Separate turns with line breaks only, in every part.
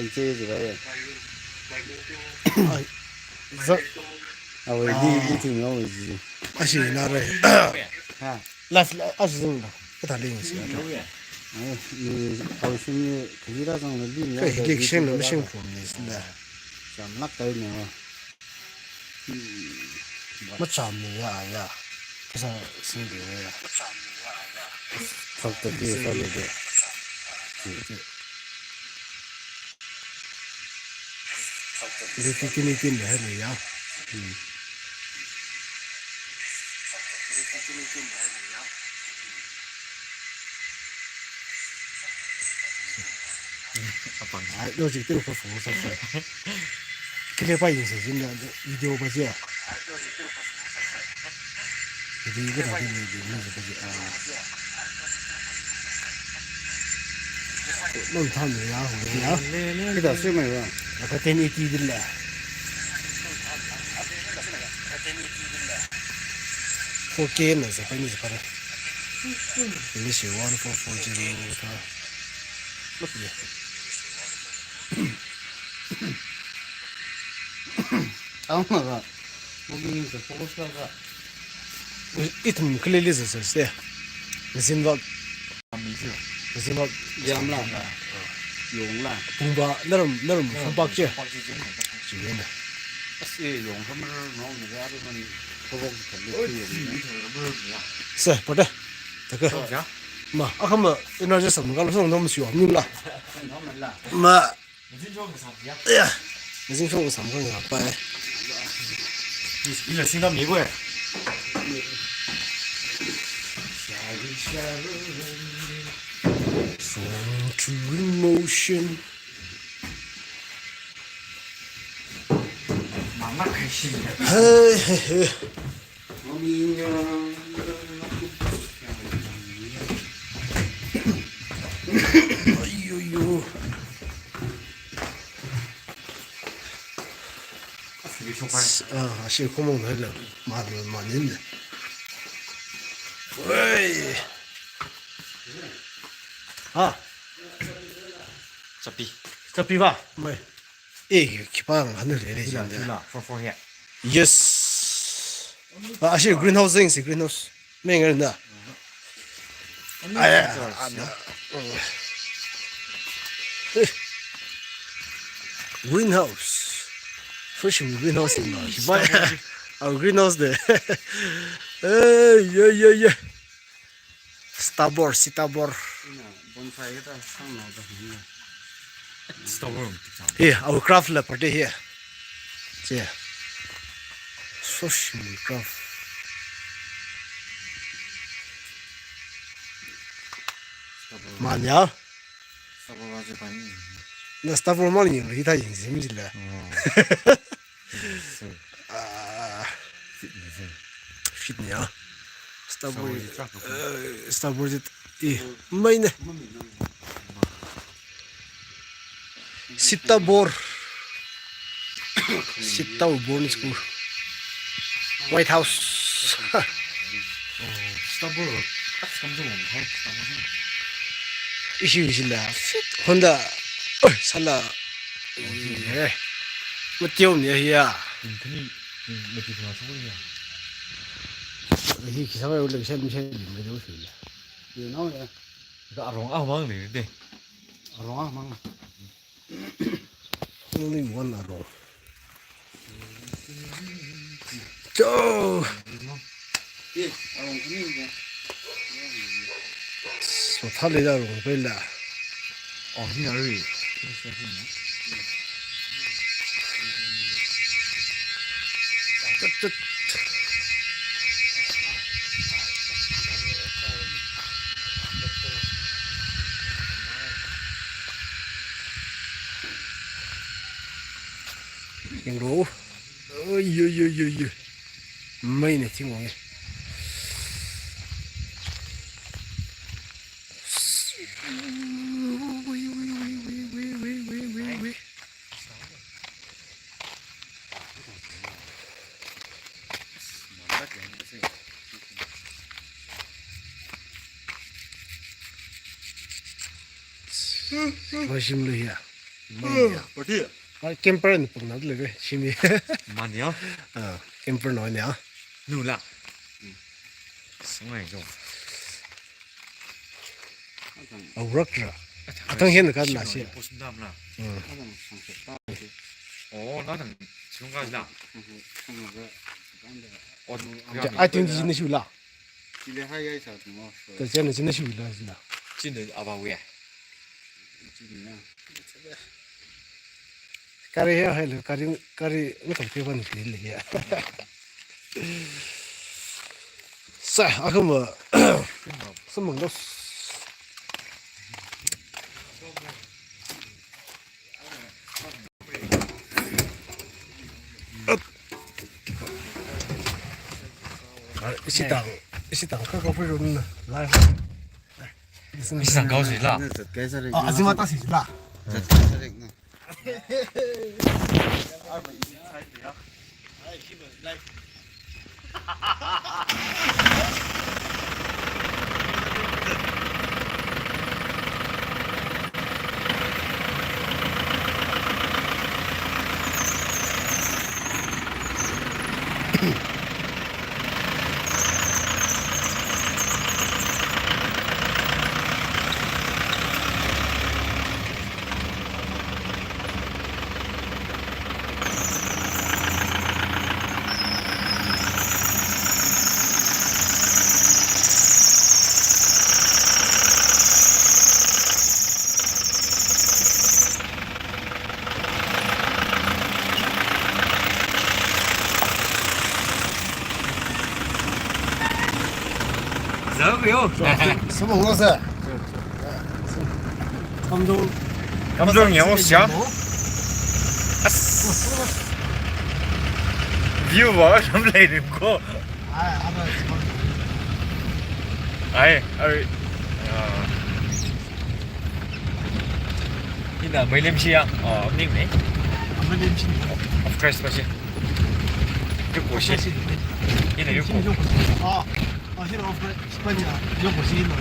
이제 그래. 왜 니 뭐 이지?
아시 나래
하.
라이프 아시는 거 그다 링이야
이 당신이 그지라서는 리냐.
그 일렉션 너무 심쿵이었네
좀 낙다이네.
뭐 참이야 야 그래서 신기해
갑자기 살려도.
이렇게 끼니끼니 해야 아, 로직 때로 그 보고서 그래 봐 인생 진짜 비디오 보지 이거 다 되는 게 보지 넌 타는 야
그다 쓰면
아까 때니 뛰들래 포케는 빨리 봐라 이게 시 원포 포지로 다
아무가 거기서 포커스가
이tum 클리리스스 무슨가 무슨가
잠라 용라
붕바 너름 한박제 지금
씨 용섬을 넣는 게 아니면 소복 걸리지.
쎄 보다 저거 마 아까만 에너지 섬 가서 너무 쉬워 밀라 마 야 무슨 소리 삼성이 아빠
이제 신감 미고에
From true emotion 헤헤헤 아이요요 아 실구멍 넣으려 말을 많이 했네 왜 아, 잡비 봐. 뭐? 이 기방 하늘 내리는데. Yes. 아, 아시 greenhouse things, greenhouse. 맹을나. 아야, 아나. greenhouse. First greenhouse 나. 기방. 아, greenhouse 돼. 에이, 예. Starboard, starboard.
본사에다 상나도
Here, our craft leopard here. Yeah. So small craft. Manya?
써봐가지고 봤니?
Na starboard money 우리 다 인심이질래. 아. fit냐. starboard. starboard 이 뭐이네. Sitabor. Sitabor school. White House.
스타볼 감정 없어.
이시실라. 혼다. 살라. 예. 뭐 뛰었냐.
인터넷 몇 개나 소리야.
이 기사가 원래 샘샘 뭐 좋으실라.
이거 나오네.
이거 아롱아망 내는데.
아롱아 망.
Only one arrow. 저.
예, 아롱 그니까.
소탈이다로 벨라.
그냥
뜻. 로. 어이여여여여. mấy này chứ mọi người. Başım lüya.
不对，
camper 你不能了，是咪？
慢点，
camper น้อยเนี่ย
努了，什么种？
เอารักจ้ะทั้งเห็นกันน่ะสิ
不是他们了。
가장 상습다.
哦，那等中干了。 哦，
จะไอ้ถึงจินชิวละ
길에 하이가 있어 뭐
แต่เจ้าเนี่ยจินชิวละสิละ
进的阿巴威。
지금이야.
การีให้เลยการีไม่ต้องเกี่ยวกับนี่เลยอ่ะใช่อาคือว่าสมองเรา一起当各个不容易来。
你想搞谁了？
저 개설이.
아, 아줌마 다시 라.
저 개설이.
怎么没有？
什么公司？杭州。
감정 영어 시험? 뷰 봐, 좀 내리는 거. 아이, 이나 mấy đêm chi à? Ông Ninh đấy. Of course, mà chi. Cái cổ chi. Cái này cái cổ.
现在西班牙有火星了。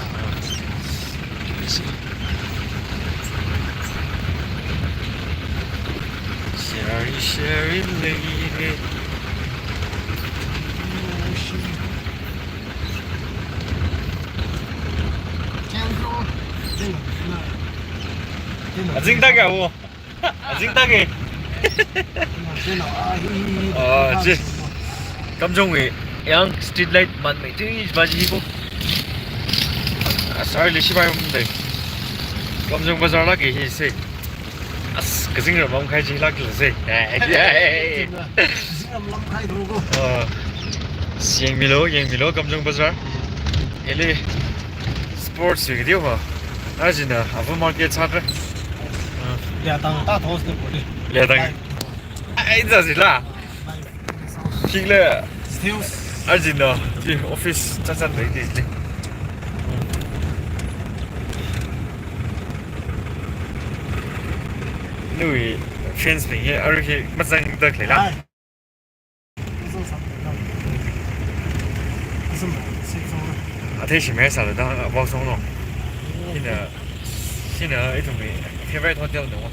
Sherry lady. 아직 따게 하고. 아직 따게. 지. 감정이 양 스트리트 라이트 만매 뜨이 바지고. 살리 시바이 없는데. 감정 바자र लागे हिसे. cái sinh rồi mong khai chi lắc là gì? Giang Milo cầm trong bazaar. Ele sports cái điều mà. Ở trên đó, ở vùng market sát đấy.
Lẻ tăng ta thos được rồi.
Lẻ tăng. Ai giờ gì là? Khi là ở trên đó, thì office chắc chắn đấy thì. 누이 펜스링에 이렇게 맞상 더 클라. 아 대신 매사를 다 방송로. hiện ít thùng này phía bên thôi tiêu được không?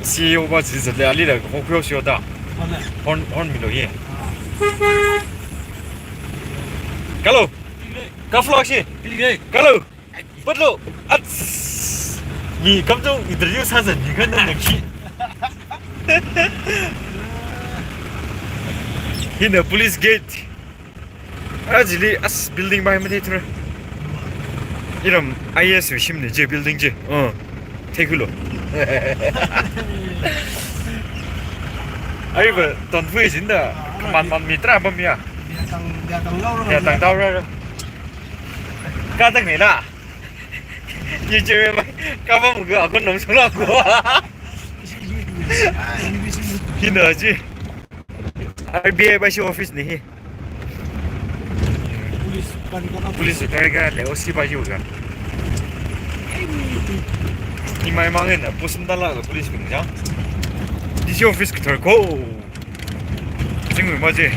CEO bà chỉ là lấy được mục tiêu siêu đại. Hòn mình rồi. Hello. Cá flock gì? Hello. Bất lộ. 이 감정 인터뷰 사전 이거는 역시 히나 police gate 아직리 아스 빌딩 바이 메테트라 이런 IS 심네 제 빌딩지 테글로 아이고 돈 후회진다 만만 미트라 범이야 야 당다우라 까딱 내라 이제 까먹은 거 아까 너무 놀라고 히나지 RBI 바시 오피스 nih Polis karga lewat si baju kan ini memang enak pusing dalam polis kan di si office kita go jenguk macam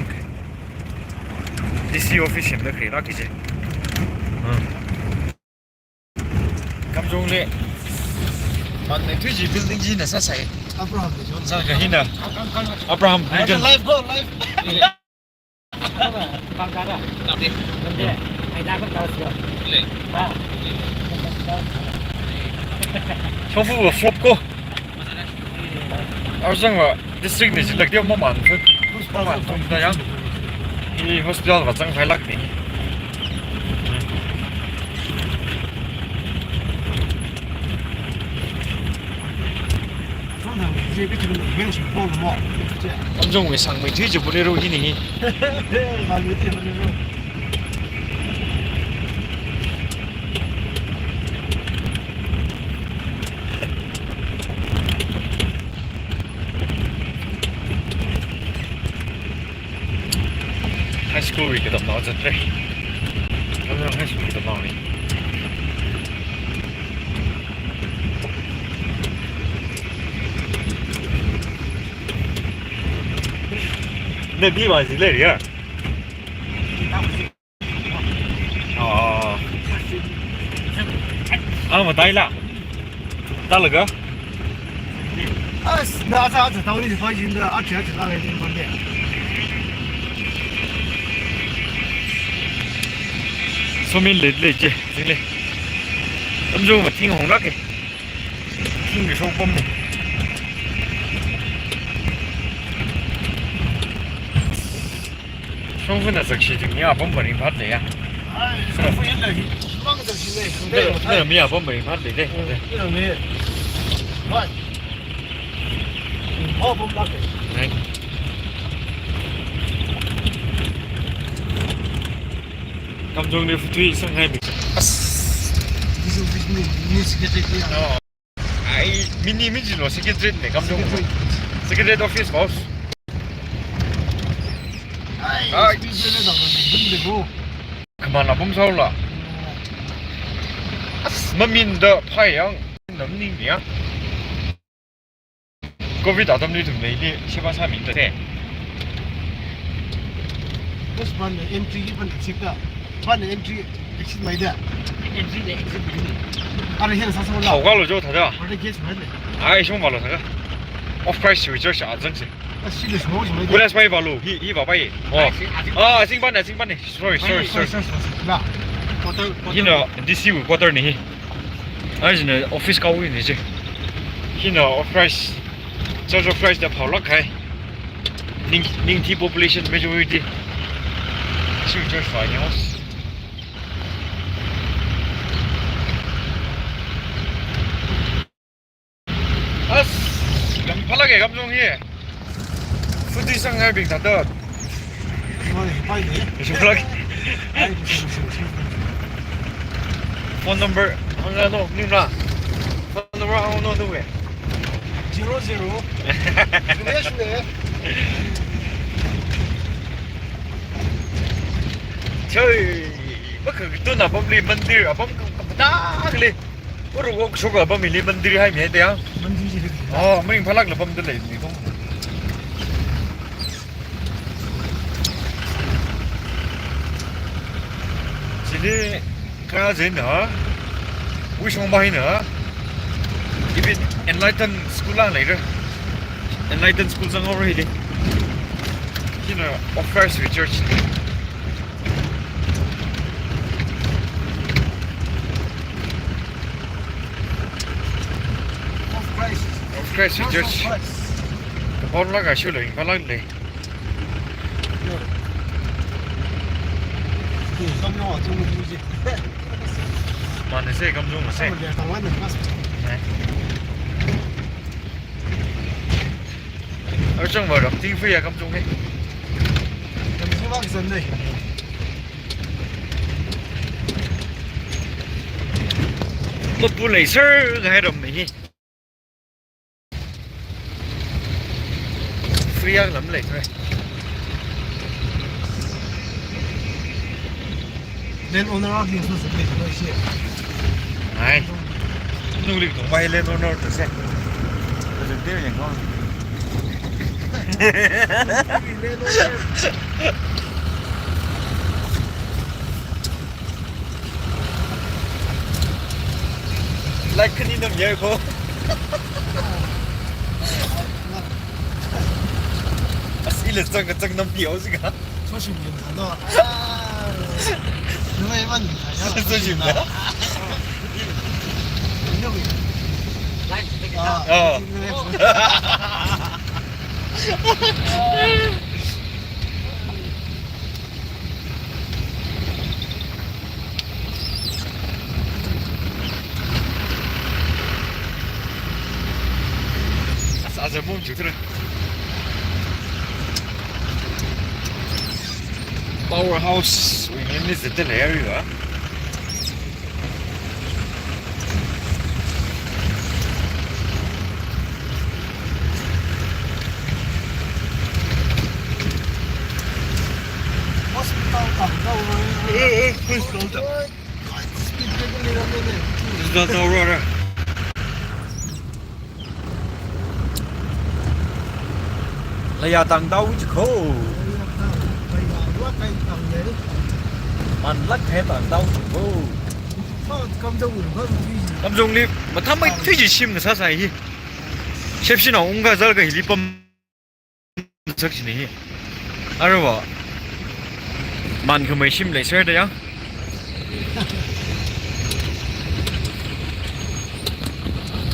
di si office yang nak kira kerja 감정네 만내 퇴지 빌딩지네 사사이
아브라함
사가 히나 아브라함 리건
라이프 고 라이프
방가라. 근데 아이다가 나왔어. 네. 아.
형부가 flop고 아정아 district này là tiêu mong mỏi thôi mong mỏi không ta nhá đi hospital và chẳng phải lắc đi
이제 그 지금 맹신 보는 뭐
엄정우의 상무의 뒤지 보내러 오기니
많이 때문에
하이스쿨 위에 더 나왔었대 엄정 하이스쿨 더 나오니 내 비만是那里啊哦啊我呆了到了个
啊那啥子道理是放心的啊这那个地方的
说明累积行嘞엄정 mà thiên hồn lắc kì thiên cái sâu bông này sâu phân là thực sự thì nhà bông bẩn phát đấy à đây là nhà bông bẩn phát đấy đây này 감정 내 후퇴 상하이 아이 미니 미지로 세계드레네 감정 세계드레 오피스 하우스 아이 그만 나봄 사올라 만민더 파양 넘닝이야 코비드 아담리도 매일 13인데
This one entry even sikta one entry exit maida
엔트리 내 엔트리.
아래 현사서 올라
하고갈로 줘 다자
원래 계속 할래
아이 좀 말로 사가 오프 프라이스 위저시 아정지
아 시도 좀 오지 마이다
Where's my value? He babai. Oh, sing ban. Sorry.
나
He na this you quarter ni. Ai na office ka wi ni je. He na of price. Charge of price da phau lak khai. Ning thi population majority. Shi just fine house. As gam phalage gam jong hi. Futi sang hai bing ta da.
빨리 해
Shi phalage. Phone number ang ano nila. Phone number ang ano no we.
00 준비하시네
Chơi bất cứ tôi nào bấm lên mandir à bấm đá lên. Có rồi có số bấm mình lên mandir hay mẹ đấy.
만지지
Mình phải lắc là bấm tới lên thì không. Chỉ đi cái gì nữa? Vui xong bay nữa. Even Enlighten School lang later. Enlighten School sang over here. You know, offers with church. Offers with church. Bốn lá gà siêu lệnh phải lắc này.
깜짝아 좀 주지
Mà này xe cầm dung mà xe.
당황은 갔어
Ở trong vào đọc tiếng phi à cầm dung ấy.
생각 있었네
Một buổi lấy sơ hay đồng này. Phi ăn lắm lấy thôi.
내일 오늘 아기 소스 플레이트 넣으시
Này. Nu đi cũng bay lên nó thử xem. Rồi đừng tiêuอย่างngon. 来肯定能也可。一了整个整能表这个，
说是你看到，因为把你看下来，
这是的。
来，这个
啊，
哦。啥子梦就这了。Powerhouse, we name this the area.
hospital tặng đâu rồi.
Hospital.
Speed breaker lên đây.
This is not right. Là nhà tầng đâu chứ khổ. Mình lắc hết tầng đâu chứ khổ. 감정립 뭐 탐이 되지 심는 사사이 셰프시나 온가 저가 리범 적시니 알아봐 만큼의 심래 써야 돼요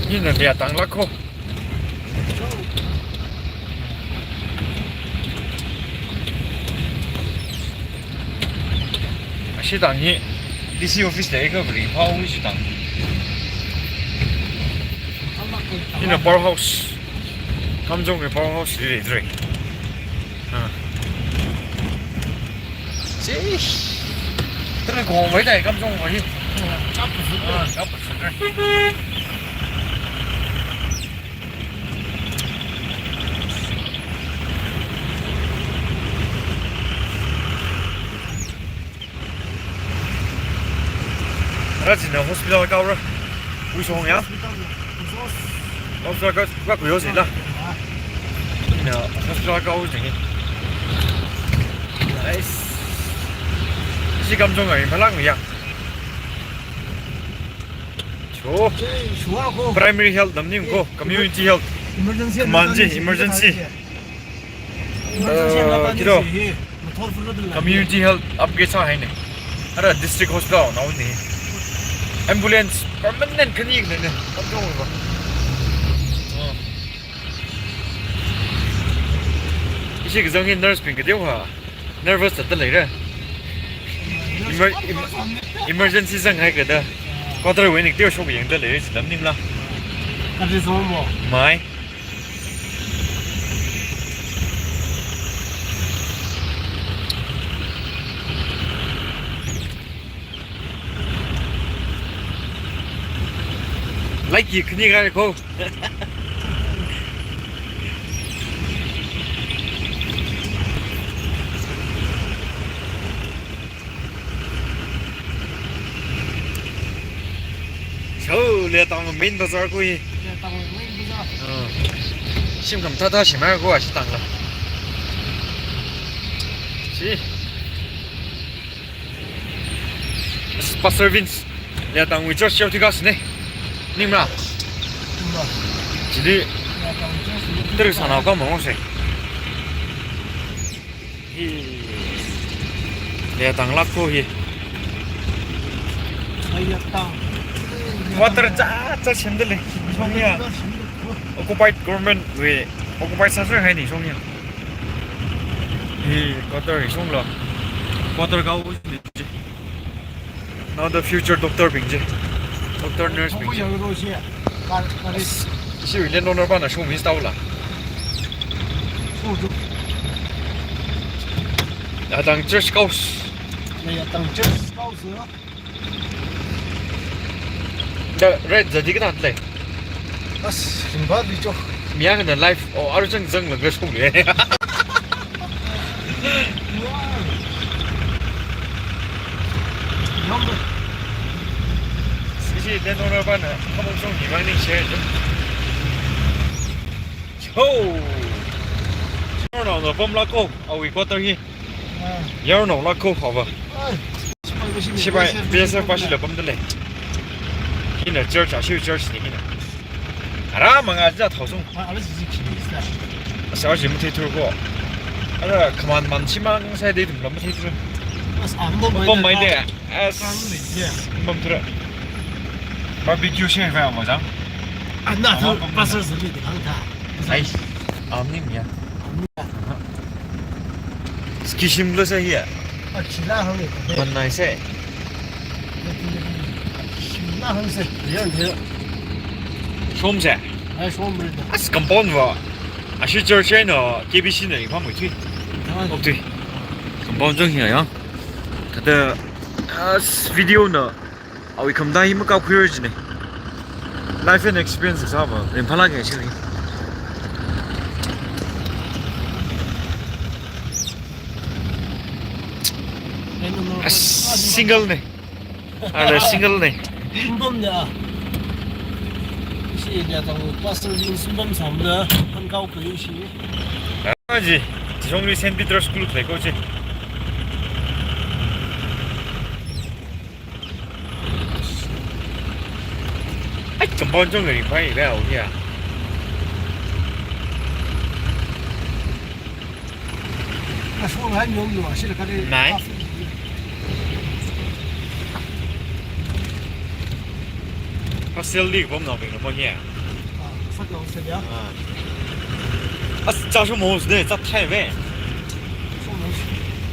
이는 내가 땅 낳고 시당이 DC 오피스 내가 그리 파운 시당 이는 powerhouse 감정의 powerhouse 리들이 씨 그래 공부해 돼 감정 거기 알았지나 호스피탈 가오라 우리 송이야 호스피탈 가 구요지다 나 호스피탈 가오지 나이스 이 감정이 말랑이야 저 primary health 남님 고 community health 만지 emergency 기도 community health upgrade 하이네 알아 district hospital 나오네 ambulance permanent clinic này nè không có rồi cái giống như nurse bình cái điều hả nervous thật lấy ra emergency sang hay cái đó có tới với những điều số biển tới lấy chỉ lắm nhưng là
cái gì số mà
mai lấy gì cái gì cô 저 내가 민도 저거이 심금 타다 심하고 아시 땅라 지 스파 서비스 내가 땅 위저 셔티 갔네 님라 지리 들을 사나가 먹었어 내가 땅 락고 히 water cha 힘들래 송이야 occupied government 왜 occupied 사설 hay 송이야 이 water 송라 water 가고 있지 now the future doctor 빙지 doctor nurse 빙지 시위联络那办的收没到了啊当这是高자, red jadi kan atle.
As, simba di jo.
Mia kan live, oh harus jeng lah guys kong le. Sisi dan orang apa na, kamu song di mana ni share je. Yo, orang nak pom lako, awi quarter ni. Yang nak lako apa? Siapa biasa pasti dah pom tu le. 现在church 去 church 里面呢，啊嘛啊这头送，
俺们自己去的，
小姐没推脱过，啊这 command 蛮起码刚才得怎么没推脱，不没得，没推脱，barbecue 先饭我讲，
啊那头把手是你的看他，
哎，啊你们呀，skishim lo sah ya,
啊其他行的，
mana sah,
那行是这样的，
som sah,
还说没的，
as compound wa, asyik church no, KBC no, ikhwan mesti, oh tu, compound jong hiya yang, kata video no, awi kamda hi makau kuyer je ne, life and experience sama, rempala ke sini. Single ne, ada single ne.
신범的，是的，当巴士用新범什么的，很高可以去。
Aji, jongli Saint Peter School play coach. Ai, compound jong người phải về ở kia.
那说还牛牛啊，现在看这。
来。 Pastel league bom nào mình nó bao nhiêu?
啊，发表怎么样？
À, cháu số một đấy, cháu thay về.
说能去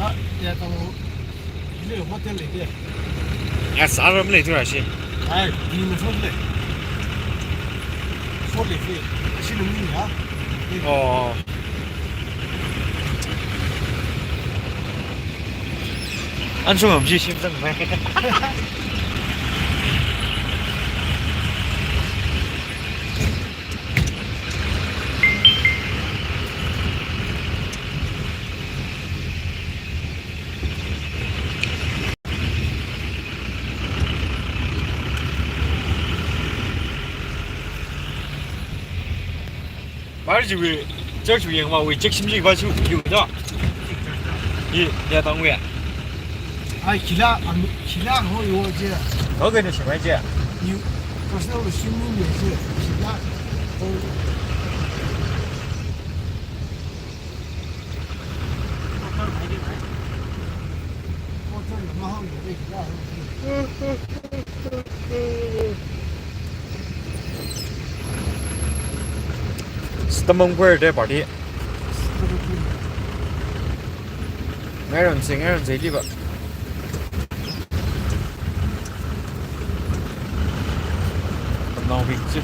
啊，也当没有我这里的，
À, sao rồi mới lấy thôi chứ?
哎，你们说的，说的对，是能你啊。
Ồ. Ăn xong làm gì xem rằng mày. 말이지 왜 저기 위에 막 왜 적심지 가지고 이거다 이 내가 당구야
哎，其他好有我这，
거기는 심하지
有，不是我心里面是其他都。我这有嘛好有的其他。
스타몽 데 party ngayon say di ba now picture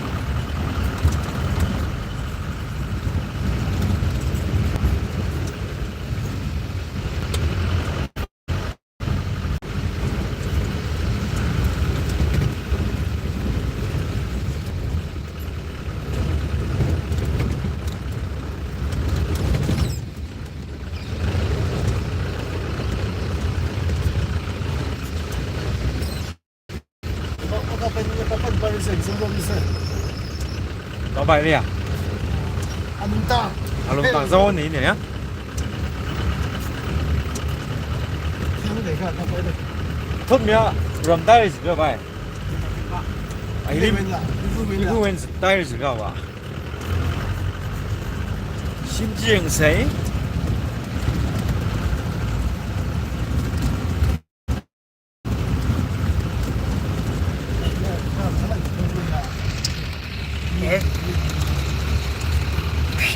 có bài đi à? À lùng tàng dâu này nhỉ? Thốt nhá, rầm tay gì cơ bài? Anh lim, ibu men tay gì cơ bà? Xin chiêng sấy.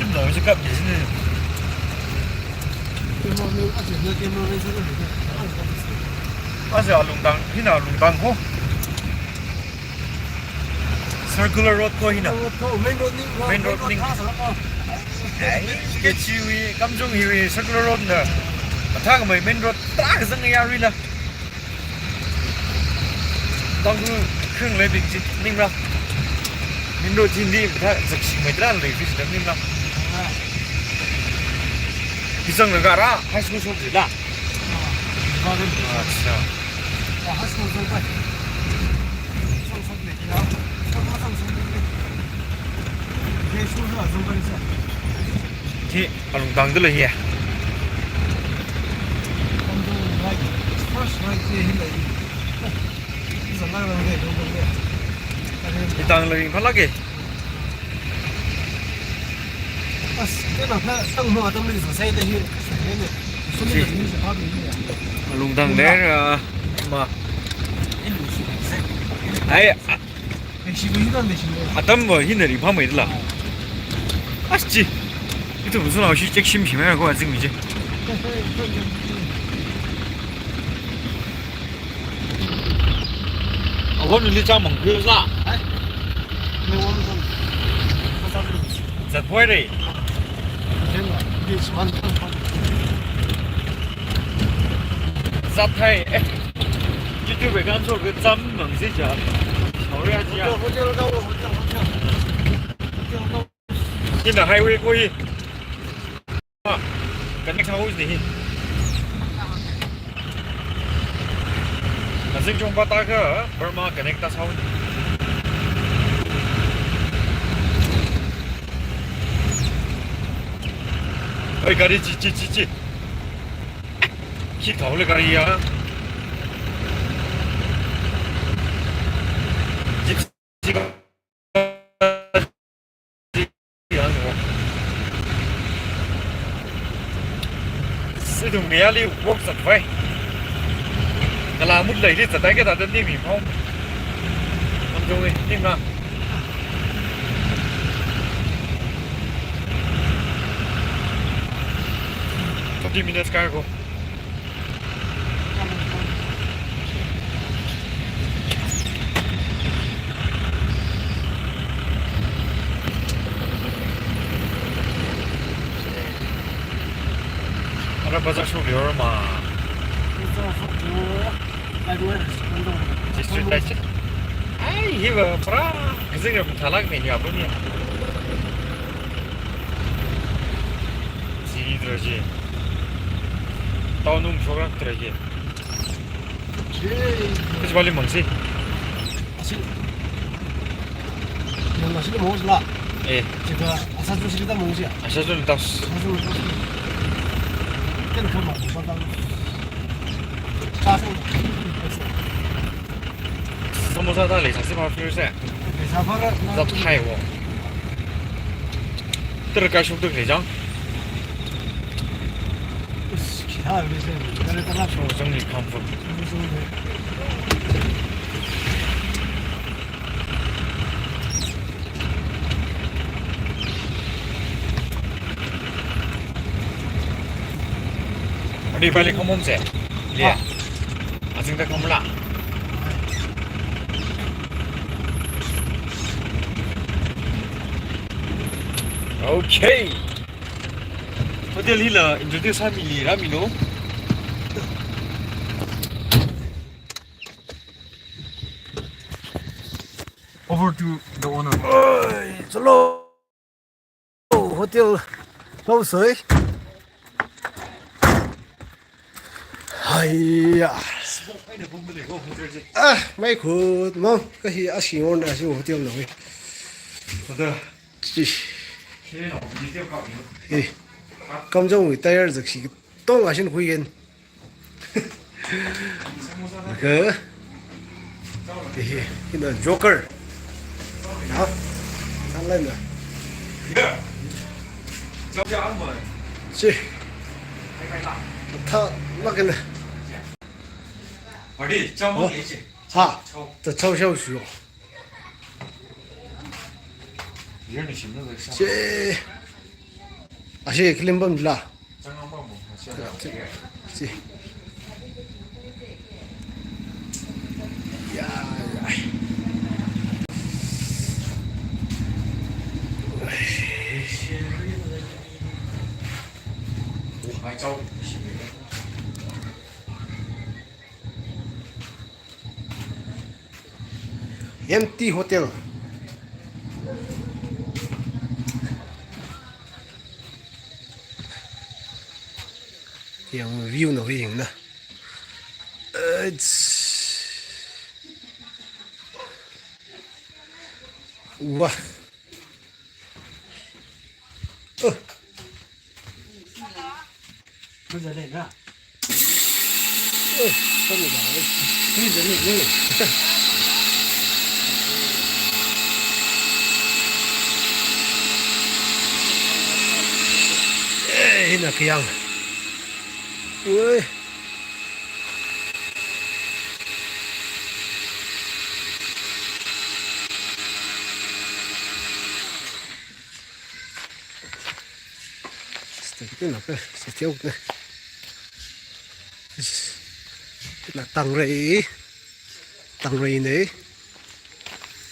힘나 어제 깜 예진은 맞아 룽당 희나 룽당고 circular road ko hina main road ning ai cái chiwi kamjong hiwi circular road na thang mai main road ta cái zang ya rila dong khương lấy bình gì ning ra main road jin đi ta giật mai tra lấy bình gì ning ra 비상 나가라 하이스쿨 소리다. 아, 진짜. 하이스쿨 소리. Thì ông tăng tới là gì? 일단 링 팔라게.
아, 내가 땅 뭐가 땅들이 더 세야 되지. 손님들 있는 게 밥이 있냐.
롱당 내라. 마. 아이,
시부 이런데 신고.
아담 뭐 히너리 밤에 일라. 아시지? 이때 무슨 아시 잭 심심해 거 같은 이제. 오늘 니 잠은 그사.
내 오늘 좀
자, 보이래.
된다. 이게 지만
자타이. 유튜브에 간소 그 잠은 진짜. 서울야지야.
호텔 가고 호텔.
hiện highway của hi cái này sao gì là sinh trong bata cơ Burma cái này ta sao ơi cái gì chi khi thấu lên cái gì à chỉ có sử dụng nghe liu quốc giật vay cái là một lấy đi giật đấy cái ta đến đi mỉm không làm rồi tim nào có 10 minutes cargo Ada bazar shoulder mà district đấy chứ ai hiểu pra cái gì cũng thà lắc này nhiều bữa nhỉ gì rồi gì tao nung cho ra rồi gì cái gì mong gì
이런 거 지금 먹으실라?
예
제가 아사주시리다 먹으시야.
아셔좀 딱
아사주를 때는 그만 못 받아. 짜증.
사무사 달리 자세 봐 필요해
사파가
나 타이워 들어갈 수 없는 대장
기타 그래서 내가 따라 줘.
정리 컴포트 đi 빨리 không ôm rẻ yeah à chúng ta không lạ ok hotel hi là introduce family ra mình đúng over to the owner
어이, 절로 호텔 가보세요. 아이야. 아, mấy khu đúng không? Cái gì ở xí ngôn là xí hồ tiêu rồi.
hotel
Chị,
thế nào đi tiếp cận
이 감정 위 따야 될 시. 또 가신 후엔. 그 이는 조커. 아, 잘라나.
giao cho ông mời
지. 다 나겠네.
ở đi cho mọi người chị
아, 저抄消息.
이런 게 심는 거 있어
제 아시 클린범라.
장난 뭐
지. 야, 야.
hai châu
MT 호텔. yang view nó hình nè. Wow.
bây giờ lên ra
손이 나와.
bây giờ lên lên
là cái yang ui cái nào cái sẽ thiếu này là tăng rây này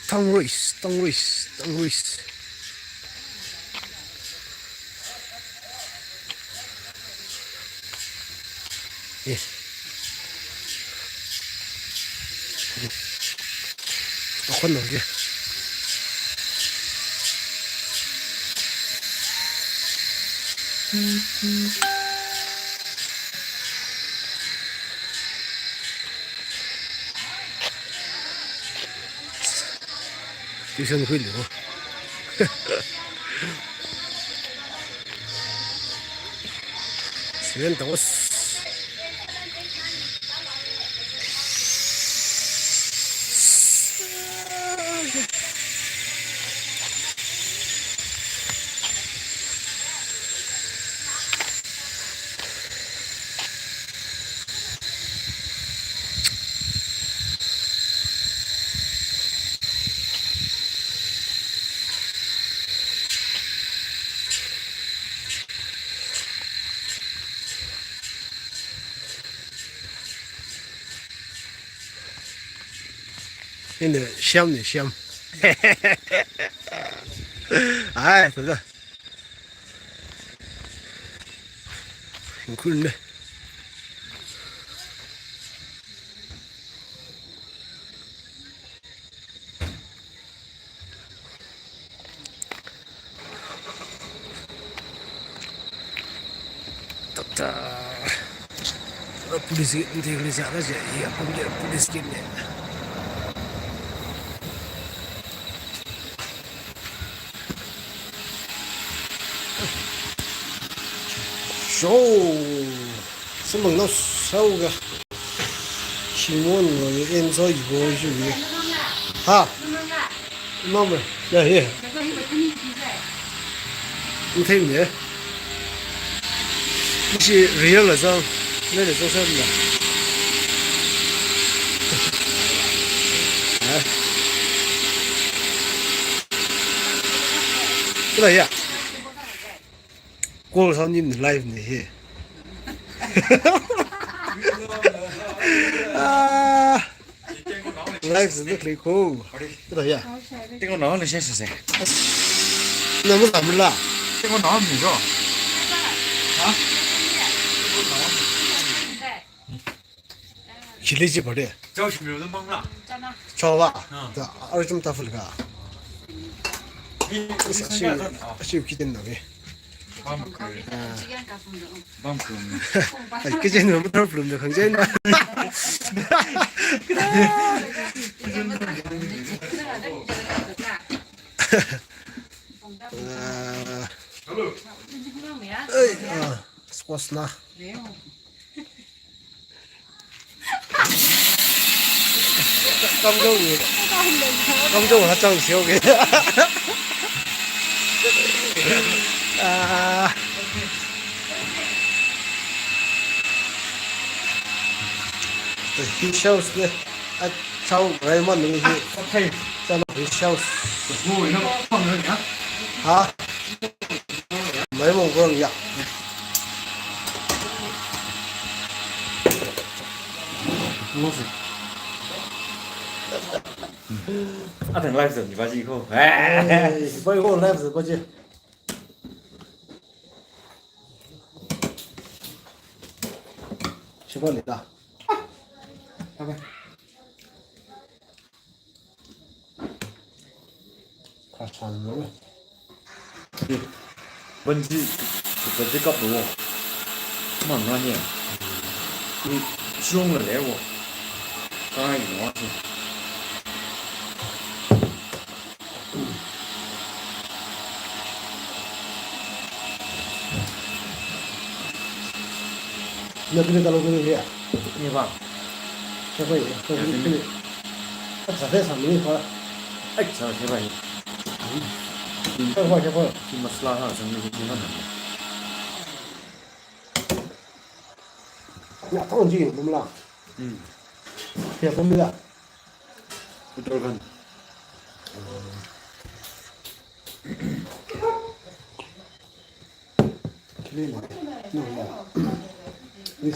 tăng rây con nào kia就像你会流随便等我真的香的香，哎，真的，很困的。哒，polis nanti polis ada aja, iya polis gini. Sâu, sao mà nó sâu cả, chỉ muốn người em cho yêu chứ gì, ha, mong rồi, đây, không thấy gì, chỉ riêng là sao, đây là sao nhỉ, cái này à? Cô sao nhìn live này live rất là cool cái này à
cái con nó là sẽ sạch
nó mới làm là
cái con nó mình rồi hả
chỉ lấy gì bảo đấy
cho chúng mình mong là
cho ba ở trong ta phải cả siêu kỳ tiền đấy cái trên nó mất luôn được không trên squash na cam dâu nó trông xíu kìa he shows the sau rồi mà mình thì
thay
cho nó he shows
ngồi nó không được nhá
hả mấy mong con vậy
à thằng live rồi thì bao gì không
bây giờ live rồi bao nhiêu吃饭你的。拜拜。快穿了。
问题搞不懂，蛮难的。你凶了来我，刚才有我去。
那这个大陆这个
你吧，
这会这个，他只在上面好了，
哎，这些吧，
这块这块，
你们斯拉上生的挺好的。
那放进怎么了？
嗯，
也分不了。
不多看。
对吗？弄了，你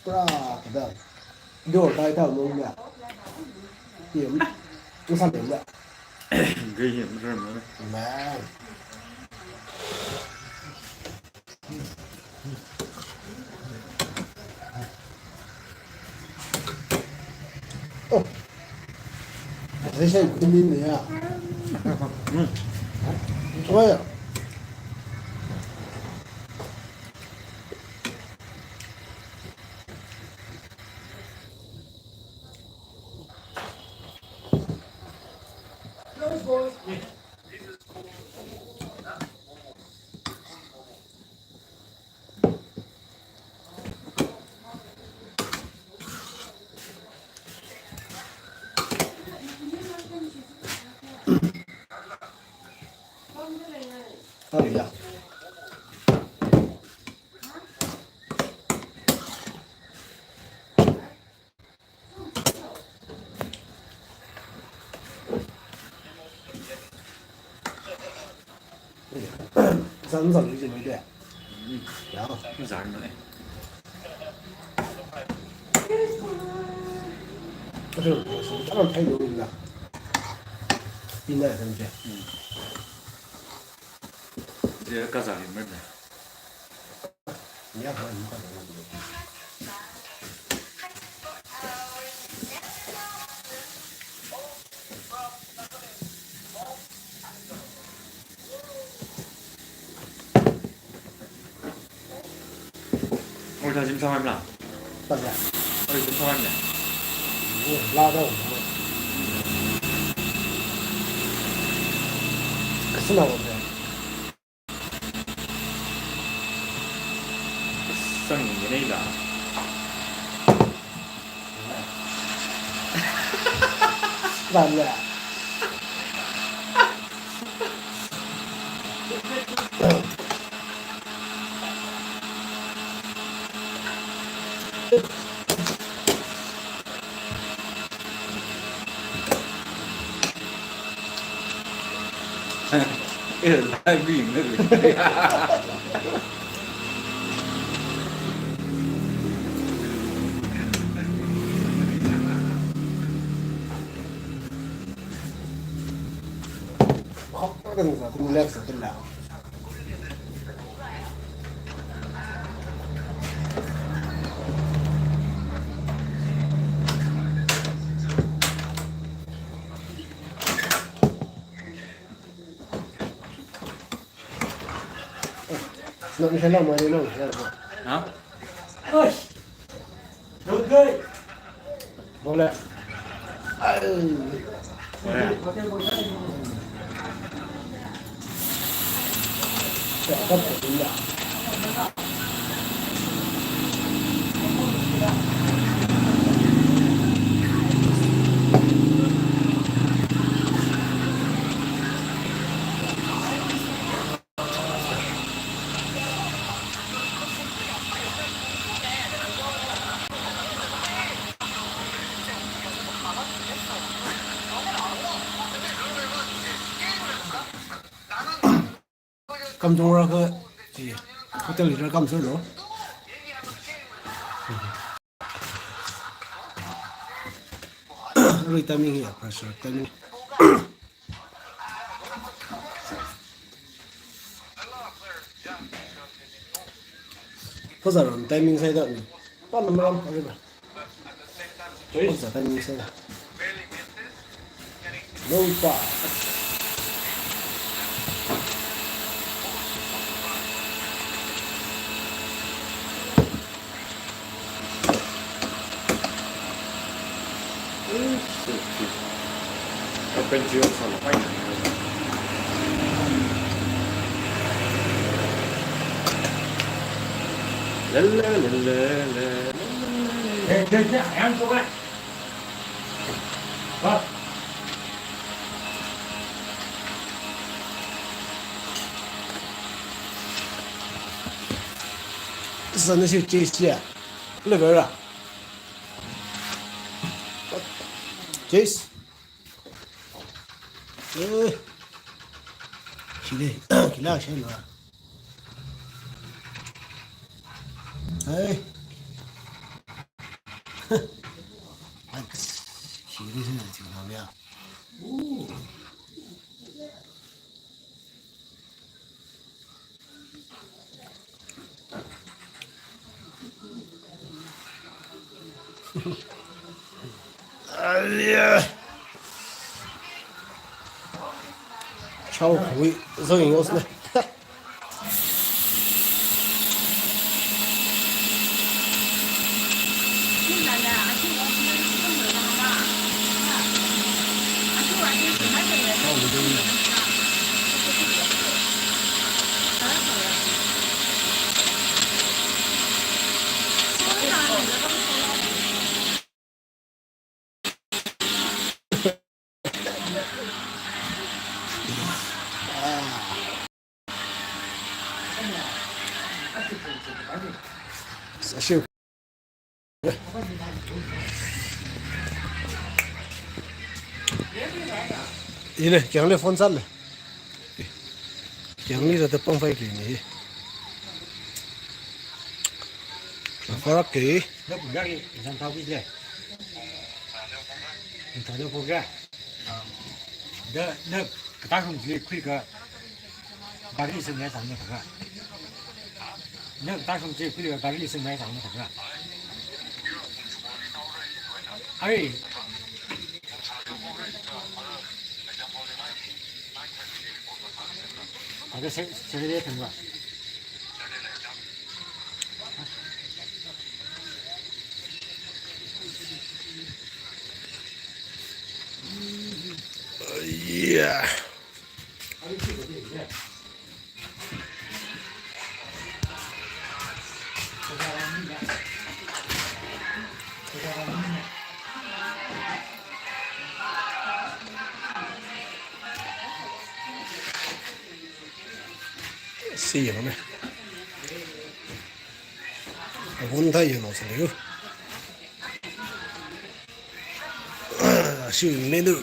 不然的，六带到弄了，也不上零的，
可以不是什么的。
没。哦，这些昆明的呀，说呀。到底呀？咱们早就没对。然后
那啥呢？
不是，当然太牛了，应该是这。
这搁啥里面的？
你要看一块钱。
我他今上外面了，
大概
我今上外面。
我拉到我们。是那我们。
上你那个。
完了。
太病那个。
好，那个怎么来说的了？弄些那么的弄些是吧？
啊？
哎，都可以。
好嘞。哎，
我嘞。
这个不一样。咁多那个，我这里这咁少咯。这timing ya, pas timing. Có giờ rồi timing sai đó. Bắt làm làm cái gì? Có giờ timing sai. No pa.
Bên chưa sao là quay.
Để em xuống lại. Vâng.
是那些这些，那边啊，Jace，是的，给两千了，哎，哼，哎，是的，是的，就那样。哎呀，超贵，这应该是呢。是。伊呢，奖励放赞了，奖励了都放飞给你。放了给。
那不要给，让他回来。他就不干。那大兄弟亏个，把历史买上的个。那大兄弟亏个把历史买上的个。哎。那个谁也听过。
哎呀！死了没？我太热闹了哟！秀没得。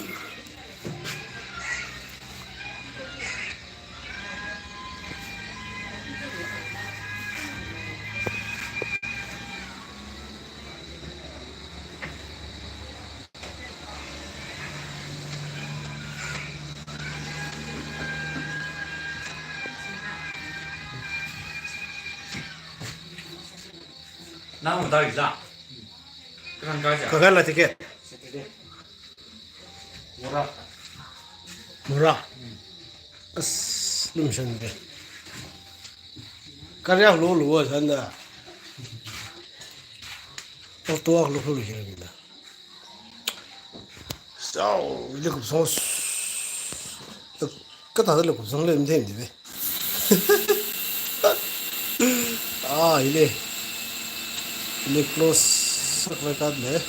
哪么大雨啊？刚刚讲。
看看了这个。
我的。
没了。那么深的。刚才路路啊，真的。我多路路去了，真的。少这个上，这他的路上来没听的呗。啊，ini close rekat deh.